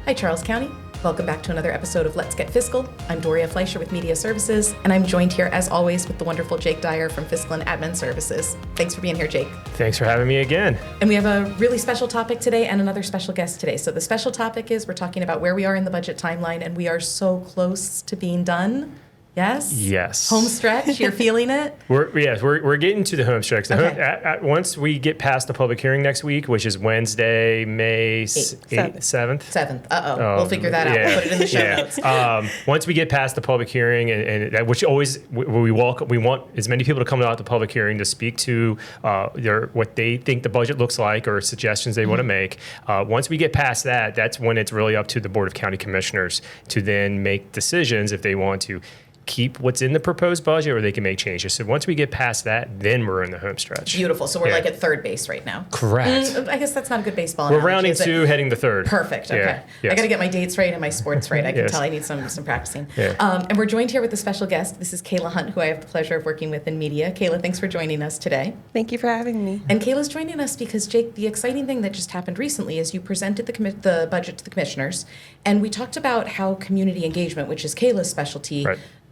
Hi, Charles County. Welcome back to another episode of Let's Get Fiscal. I'm Doria Fleisher with Media Services, and I'm joined here, as always, with the wonderful Jake Dyer from Fiscal and Admin Services. Thanks for being here, Jake. Thanks for having me again. And we have a really special topic today and another special guest today. So the special topic is we're talking about where we are in the budget timeline, and we are so close to being done. Yes? Yes. Home stretch, you're feeling it? We're getting to the home stretch. Okay. Once we get past the public hearing next week, which is Wednesday, May 7th. 7th. We'll figure that out. We'll put it in the show notes. Once we get past the public hearing, and which always we want as many people to come out to the public hearing to speak to what they think the budget looks like or suggestions they want to make. Once we get past that, that's when it's really up to the Board of County Commissioners to then make decisions if they want to keep what's in the proposed budget or they can make changes. So once we get past that, then we're in the home stretch. Beautiful. So we're like at third base right now. Correct. I guess that's not a good baseball We're analogy, rounding to heading to third. Perfect. Okay. Yeah. Yes. I got to get my dates right and my sports right. I can tell I need some practicing. Yeah. And we're joined here with a special guest. This is Kayla Hunt, who I have the pleasure of working with in media. Kayla, thanks for joining us today. Thank you for having me. And Kayla's joining us because, Jake, the exciting thing that just happened recently is you presented the budget to the commissioners, and we talked about how community engagement, which is Kayla's specialty,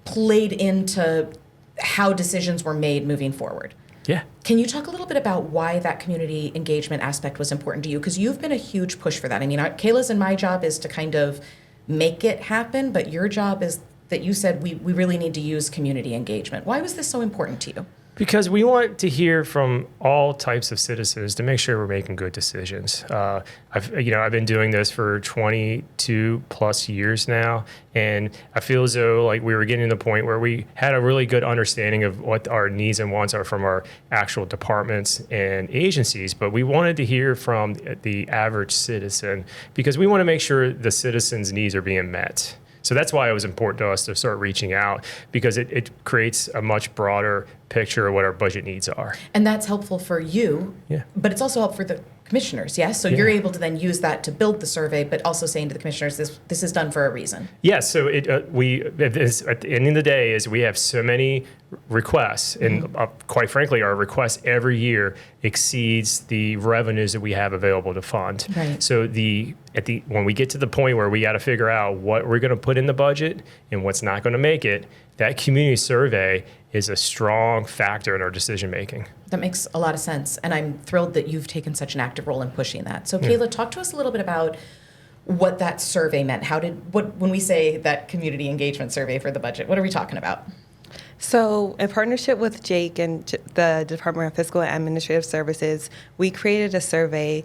played into how decisions were made moving forward. Yeah. Can you talk a little bit about why that community engagement aspect was important to you? Because you've been a huge push for that. I mean, Kayla's and my job is to kind of make it happen, but your job is that you said we really need to use community engagement. Why was this so important to you? Because we want to hear from all types of citizens to make sure we're making good decisions. I've been doing this for 22 plus years now, and I feel as though like we were getting to the point where we had a really good understanding of what our needs and wants are from our actual departments and agencies, but we wanted to hear from the average citizen because we want to make sure the citizens' needs are being met. So that's why it was important to us to start reaching out, because it creates a much broader picture of what our budget needs are. And that's helpful for you, but it's also helpful for the commissioners, yes? So you're able to then use that to build the survey, but also saying to the commissioners, this is done for a reason. Yes, so at the end of the day is we have so many requests, and quite frankly, our requests every year exceeds the revenues that we have available to fund. Right. So when we get to the point where we got to figure out what we're going to put in the budget and what's not going to make it, that community survey is a strong factor in our decision making. That makes a lot of sense, and I'm thrilled that you've taken such an active role in pushing that. So Kayla, talk to us a little bit about what that survey meant. When we say that community engagement survey for the budget, what are we talking about? So in partnership with Jake and the Department of Fiscal and Administrative Services, we created a survey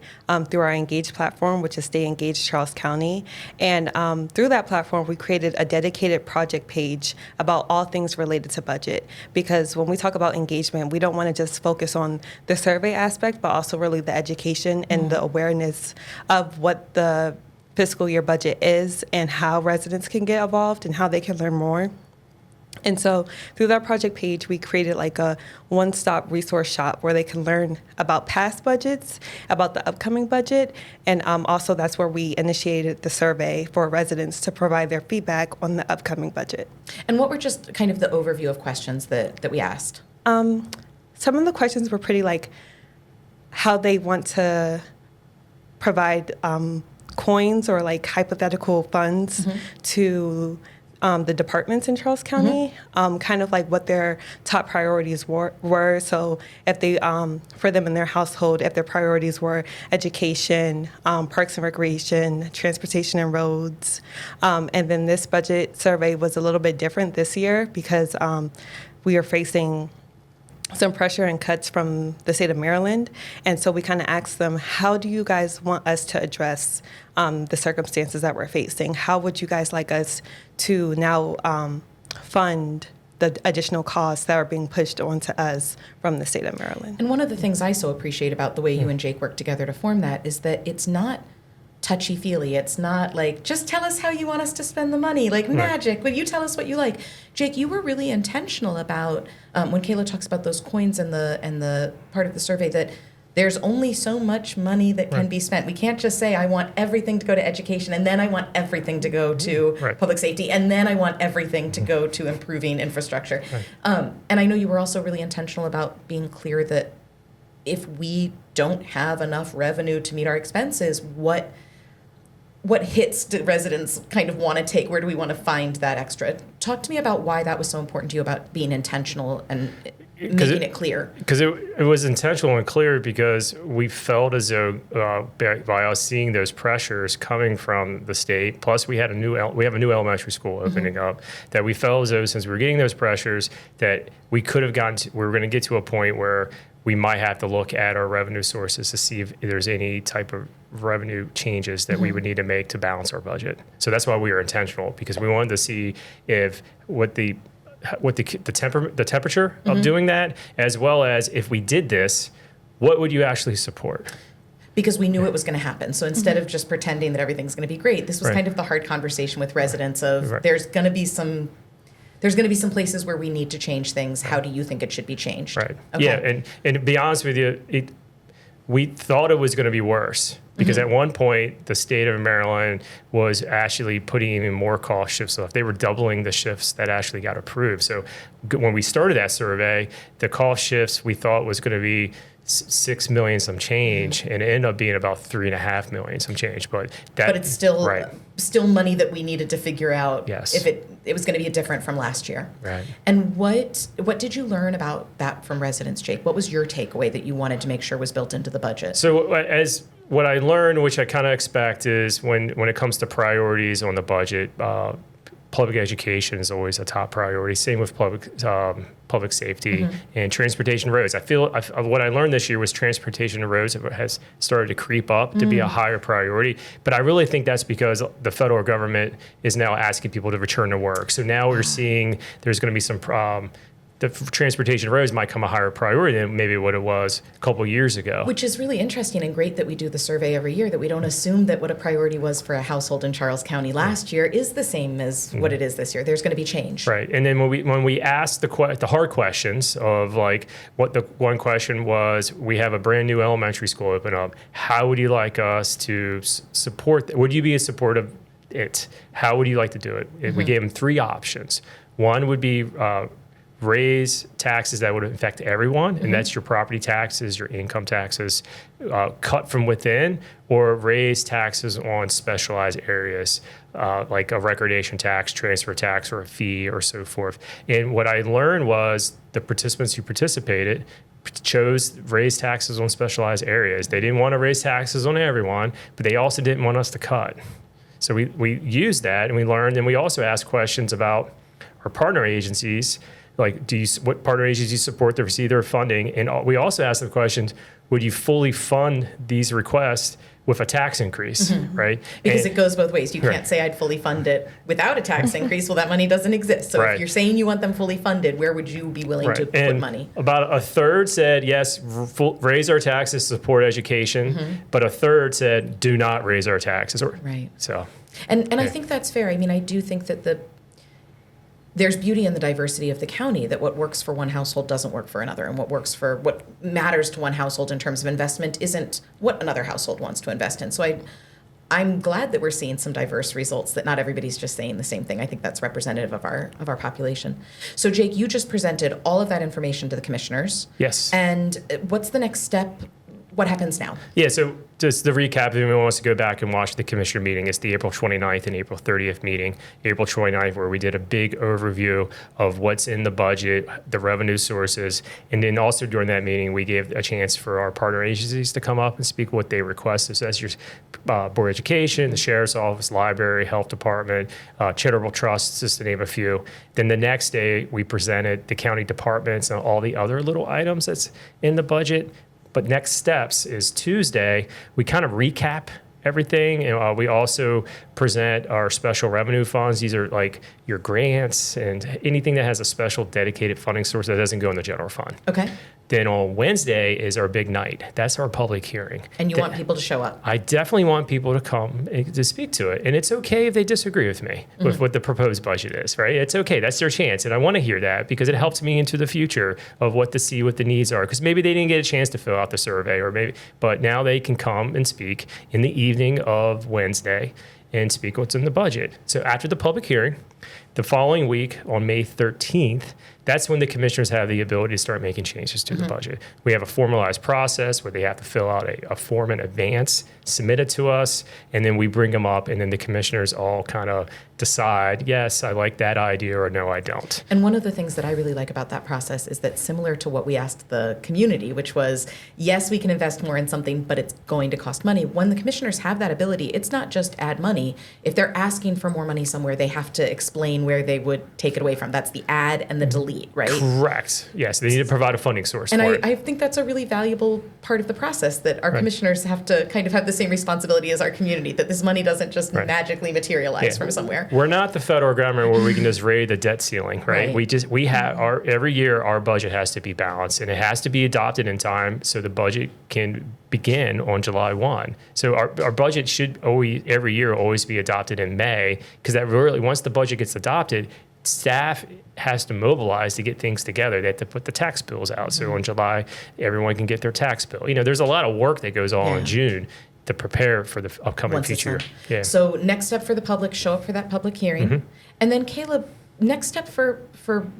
through our Engage platform, which is Stay Engaged Charles County. And through that platform, we created a dedicated project page about all things related to budget. Because when we talk about engagement, we don't want to just focus on the survey aspect, but also really the education and the awareness of what the fiscal year budget is and how residents can get involved and how they can learn more. And so through that project page, we created like a one-stop resource shop where they can learn about past budgets, about the upcoming budget, and also that's where we initiated the survey for residents to provide their feedback on the upcoming budget. And what were just kind of the overview of questions that we asked? Some of the questions were pretty like how they want to provide coins or like hypothetical funds to the departments in Charles County, kind of like what their top priorities were. So if they, for them in their household, if their priorities were education, parks and recreation, transportation and roads. And then this budget survey was a little bit different this year because we are facing some pressure and cuts from the state of Maryland. And so we kind of asked them, how do you guys want us to address the circumstances that we're facing? How would you guys like us to now fund the additional costs that are being pushed onto us from the state of Maryland? And one of the things I so appreciate about the way you and Jake work together to form that is that it's not touchy-feely. It's not like, just tell us how you want us to spend the money, like magic. Will you tell us what you like? Jake, you were really intentional about, when Kayla talks about those coins and the part of the survey, that there's only so much money that can be spent. We can't just say, I want everything to go to education, and then I want everything to go to public safety, and then I want everything to go to improving infrastructure. And I know you were also really intentional about being clear that if we don't have enough revenue to meet our expenses, what what hits do residents kind of want to take? Where do we want to find that extra? Talk to me about why that was so important to you about being intentional and making it clear. Because it was intentional and clear because we felt as though by us seeing those pressures coming from the state, plus we have a new elementary school opening up, that we felt as though since we were getting those pressures that we could have we were going to get to a point where we might have to look at our revenue sources to see if there's any type of revenue changes that we would need to make to balance our budget. So that's why we were intentional, because we wanted to see if the temperature of doing that, as well as if we did this, what would you actually support? Because we knew it was going to happen. So instead of just pretending that everything's going to be great, this was kind of the hard conversation with residents of there's going to be some places where we need to change things. How do you think it should be changed? Right. Okay. Yeah, and to be honest with you, we thought it was going to be worse because at one point the state of Maryland was actually putting even more cost shifts off. They were doubling the shifts that actually got approved. So when we started that survey, the cost shifts we thought was going to be 6 million some change, and it ended up being about 3.5 million some change. But it's still money that we needed to figure out if it was going to be different from last year. Right. And what did you learn about that from residents, Jake? What was your takeaway that you wanted to make sure was built into the budget? So what I learned, which I kind of expect, is when it comes to priorities on the budget, public education is always a top priority. Same with public safety and transportation roads. I feel what I learned this year was transportation and roads has started to creep up to be a higher priority. But I really think that's because the federal government is now asking people to return to work. So now we're seeing there's going to be some the transportation roads might come a higher priority than maybe what it was a couple of years ago. Which is really interesting and great that we do the survey every year, that we don't assume that what a priority was for a household in Charles County last year is the same as what it is this year. There's going to be change. Right. And then when we asked the hard questions of like what the one question was, we have a brand new elementary school open up. How would you like us to support? Would you be a support of it? How would you like to do it? We gave them 3 options. One would be raise taxes that would affect everyone, and that's your property taxes, your income taxes, cut from within, or raise taxes on specialized areas like a recordation tax, transfer tax, or a fee, or so forth. And what I learned was the participants who participated chose raise taxes on specialized areas. They didn't want to raise taxes on everyone, but they also didn't want us to cut. So we used that, and we learned, and we also asked questions about our partner agencies. Like, what partner agencies support to receive their funding? And we also asked the questions, would you fully fund these requests with a tax increase, right? Because it goes both ways. You can't say I'd fully fund it without a tax increase. Well, that money doesn't exist. So if you're saying you want them fully funded, where would you be willing to put money? About a third said, yes, raise our taxes to support education. But a third said, do not raise our taxes. Right. So, and I think that's fair. I mean, I do think that there's beauty in the diversity of the county, that what works for one household doesn't work for another, and what matters to one household in terms of investment isn't what another household wants to invest in. So I'm glad that we're seeing some diverse results, that not everybody's just saying the same thing. I think that's representative of our population. So Jake, you just presented all of that information to the commissioners. Yes. And what's the next step? What happens now? Yeah, so just the recap, if anyone wants to go back and watch the commissioner meeting, it's the April 29th and April 30th meeting. April 29th, where we did a big overview of what's in the budget, the revenue sources, and then also during that meeting, we gave a chance for our partner agencies to come up and speak what they requested. So that's your Board of Education, the Sheriff's Office, Library, Health Department, Charitable Trusts, just to name a few. Then the next day, we presented the county departments and all the other little items that's in the budget. But next steps is Tuesday, we kind of recap everything. And we also present our special revenue funds. These are like your grants and anything that has a special dedicated funding source that doesn't go in the general fund. Okay. Then on Wednesday is our big night. That's our public hearing. And you want people to show up? I definitely want people to come to speak to it. And it's okay if they disagree with me with what the proposed budget is, right? It's okay. That's their chance. And I want to hear that because it helps me into the future of what the needs are. Because maybe they didn't get a chance to fill out the survey, but now they can come and speak in the evening of Wednesday. and speak what's in the budget. So after the public hearing, the following week on May 13th, that's when the commissioners have the ability to start making changes to the budget. We have a formalized process where they have to fill out a form in advance, submit it to us, and then we bring them up, and then the commissioners all kind of decide, yes, I like that idea, or no, I don't. And one of the things that I really like about that process is that similar to what we asked the community, which was, yes, we can invest more in something, but it's going to cost money. When the commissioners have that ability, it's not just add money. If they're asking for more money somewhere, they have to explain where they would take it away from. That's the add and the delete, right? Correct. Yes, they need to provide a funding source And for it. I think that's a really valuable part of the process, that our commissioners have to kind of have the same responsibility as our community, that this money doesn't just magically materialize from somewhere. We're not the federal government where we can just raise the debt ceiling, right? We have every year our budget has to be balanced, and it has to be adopted in time so the budget can begin on July 1. So our budget should always every year always be adopted in May, because that really, once the budget gets adopted, staff has to mobilize to get things together. They have to put the tax bills out. So in July, everyone can get their tax bill. There's a lot of work that goes on in June to prepare for the upcoming Once it's future. done. Yeah. So next step for the public, show up for that public hearing. And then Caleb, next step for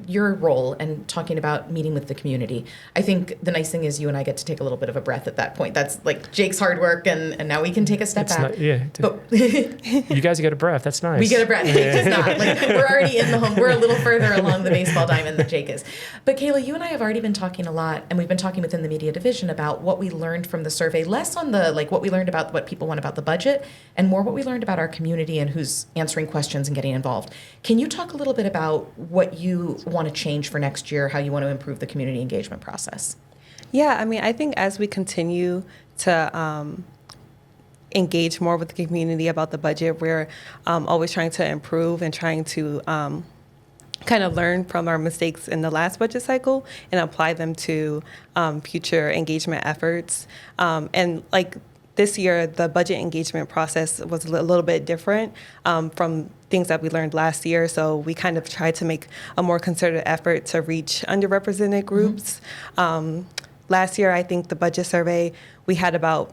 your role and talking about meeting with the community. I think the nice thing is you and I get to take a little bit of a breath at that point. That's like Jake's hard work, and now we can take a step back. But You guys get a breath. That's nice. we get a breath. Jake does not. Like, we're already in the home. We're a little further along the baseball diamond than Jake is. But Kayla, you and I have already been talking a lot, and we've been talking within the media division about what we learned from the survey, less on the what we learned about what people want about the budget, and more what we learned about our community and who's answering questions and getting involved. Can you talk a little bit about what you want to change for next year, how you want to improve the community engagement process? Yeah, I mean, I think as we continue to engage more with the community about the budget, we're always trying to improve and trying to kind of learn from our mistakes in the last budget cycle and apply them to future engagement efforts. And this year, the budget engagement process was a little bit different from things that we learned last year. So we kind of tried to make a more concerted effort to reach underrepresented groups. Last year, I think the budget survey, we had about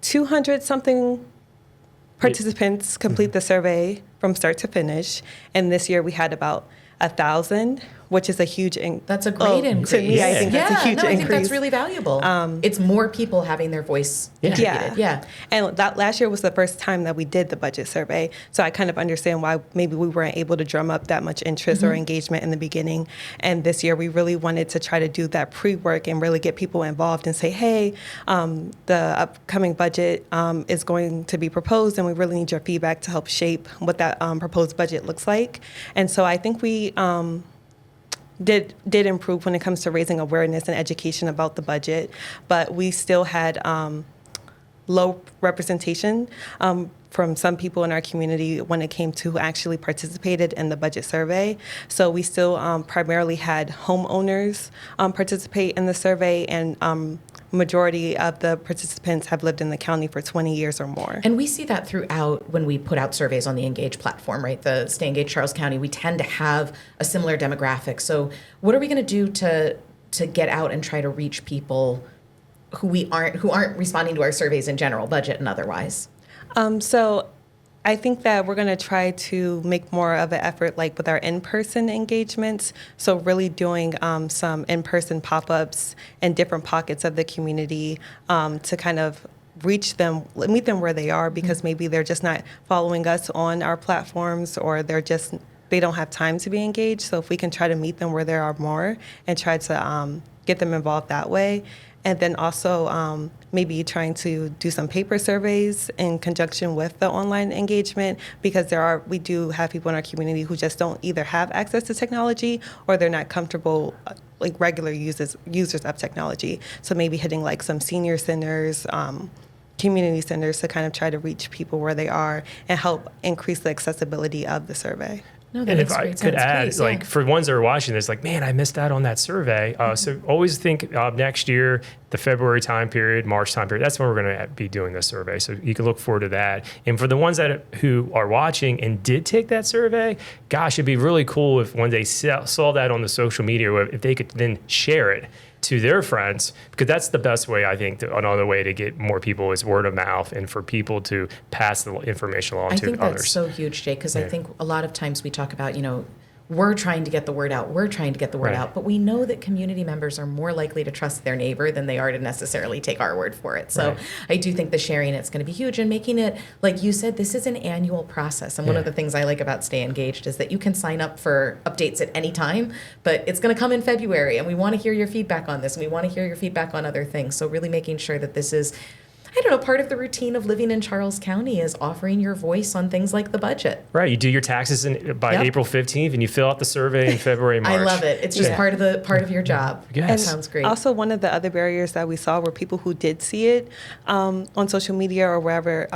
200-something participants complete the survey from start to finish. And this year, we had about 1,000, which is a huge increase. That's a great increase. To me, I think that's a huge increase. I think that's really valuable. It's more people having their voice contributed. Yeah. And that last year was the first time that we did the budget survey. So I kind of understand why maybe we weren't able to drum up that much interest or engagement in the beginning. And this year we really wanted to try to do that pre-work and really get people involved and say, hey, the upcoming budget is going to be proposed, and we really need your feedback to help shape what that proposed budget looks like. And so I think we did improve when it comes to raising awareness and education about the budget, but we still had low representation from some people in our community when it came to who actually participated in the budget survey. So we still primarily had homeowners participate in the survey, and majority of the participants have lived in the county for 20 years or more. And we see that throughout when we put out surveys on the Engage platform, right? The Stay Engaged Charles County, we tend to have a similar demographic. So what are we going to do to get out and try to reach people who aren't responding to our surveys in general, budget and otherwise? So I think that we're going to try to make more of an effort with our in-person engagements. So really doing some in-person pop-ups in different pockets of the community to kind of reach them, meet them where they are, because maybe they're just not following us on our platforms, or they don't have time to be engaged. So if we can try to meet them where they are more and try to get them involved that way. And then also maybe trying to do some paper surveys in conjunction with the online engagement, because we do have people in our community who just don't either have access to technology, or they're not comfortable regular users of technology. So maybe hitting some senior centers, community centers, to kind of try to reach people where they are and help increase the accessibility of the survey. No, that and if makes I great could sense. add, Please, for ones that are watching this, man, I missed out on that survey. So always think next year, the February time period, March time period, that's when we're going to be doing this survey. So you can look forward to that. And for the ones who are watching and did take that survey, gosh, it'd be really cool if when they saw that on the social media, if they could then share it to their friends, because that's the best way, I think. Another way to get more people is word of mouth, and for people to pass the information along I to think others. that's so huge, Jake, because I think a lot of times we talk about, we're trying to get the word out. We're trying to get the word Right. out. But we know that community members are more likely to trust their neighbor than they are to necessarily take our word for it. So Right. I do think the sharing it's going to be huge, and making it, like you said, this is an annual process. And one of the things I like about Stay Engaged is that you can sign up for updates at any time, but it's going to come in February, and we want to hear your feedback on this, and we want to hear your feedback on other things. So really making sure that this is, I don't know, part of the routine of living in Charles County is offering your voice on things like the budget. Right. You do your taxes by Yep. April 15th, and you fill out the survey in February, March. I love it. It's just Yeah. part of your job. Yes. That sounds great. Also, one of the other barriers that we saw were people who did see it on social media or wherever,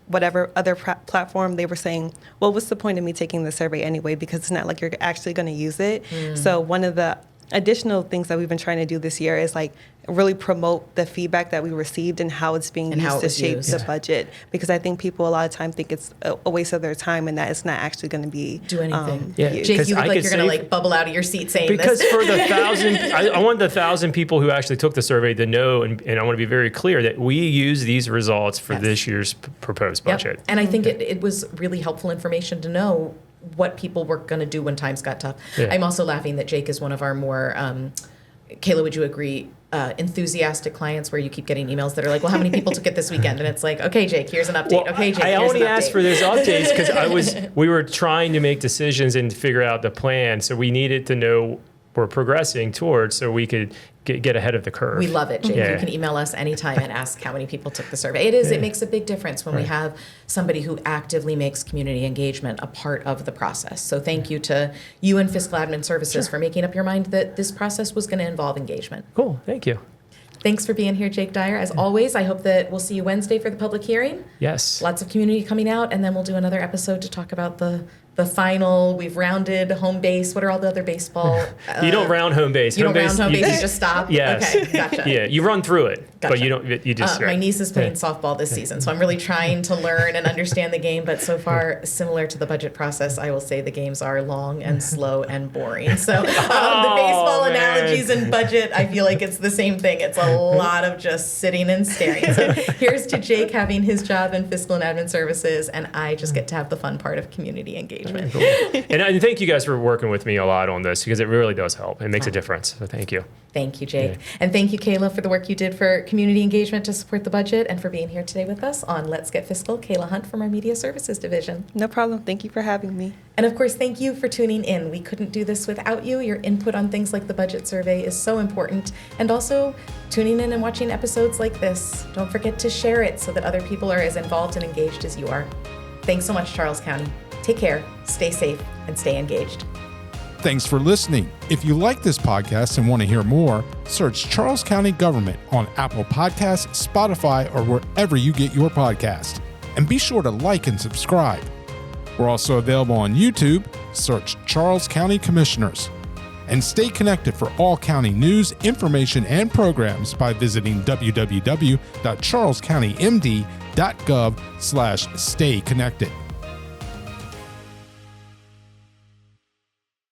whatever other platform, they were saying, well, what's the point of me taking the survey anyway? Because it's not like you're actually going to use it. So one of the additional things that we've been trying to do this year is like really promote the feedback that we received and how it's being And how used it to was shape used. the budget. Because I think people a lot of time think it's a waste of their time and that it's not actually going to be Do anything. Yeah. used. Jake, 'Cause you look I like could you're going to say- like bubble out of your seat saying Because this. for the 1,000, I want the 1,000 people who actually took the survey to know, and I want to be very clear that we use these results for Yes. this year's proposed Yep. budget. And I think it was really helpful information to know what people were going to do when times got tough. Yeah. I'm also laughing that Jake is one of our more, Kayla, would you agree, enthusiastic clients where you keep getting emails that are like, well, how many people took it this weekend? And it's like, okay, Jake, here's an update. Okay, Jake, I here's only an asked update. for those updates because we were trying to make decisions and figure out the plan. So we needed to know we're progressing towards, so we could get ahead of the curve. We love it, Jake. Yeah. You can email us anytime and ask how many people took the survey. It makes a big difference when we have somebody who actively makes community engagement a part of the process. So thank you to you and Fiscal Admin Services for making up your mind that this process was going to involve engagement. Cool. Thank you. Thanks for being here, Jake Dyer. As always, I hope that we'll see you Wednesday for the public hearing. Yes. Lots of community coming out, and then we'll do another episode to talk about the final. We've rounded home base. What are all the other baseball? You don't round home base. You don't round home base. You just stop. Yes. Okay, gotcha. Yeah, you run through it, but Gotcha. you don't. You just. My niece is playing softball this season, so I'm really trying to learn and understand the game. But so far, similar to the budget process, I will say the games are long and slow and boring. So the baseball man. analogies and budget, I feel like it's the same thing. It's a lot of just sitting and staring. So here's to Jake having his job in Fiscal and Admin Services, and I just get to have the fun part of community engagement. And thank you guys for working with me a lot on this, because it really does help. It makes a difference. So thank you. Thank you, Jake. Yeah. And thank you, Kayla, for the work you did for community engagement to support the budget, and for being here today with us on Let's Get Fiscal. Kayla Hunt from our Media Services Division. No problem. Thank you for having me. And of course, thank you for tuning in. We couldn't do this without you. Your input on things like the budget survey is so important. And also, tuning in and watching episodes like this. Don't forget to share it so that other people are as involved and engaged as you are. Thanks so much, Charles County. Take care, stay safe, and stay engaged. Thanks for listening. If you like this podcast and want to hear more, search Charles County Government on Apple Podcasts, Spotify, or wherever you get your podcast. And be sure to like and subscribe. We're also available on YouTube. Search Charles County Commissioners. And stay connected for all county news, information, and programs by visiting www.charlescountymd.gov/stay connected.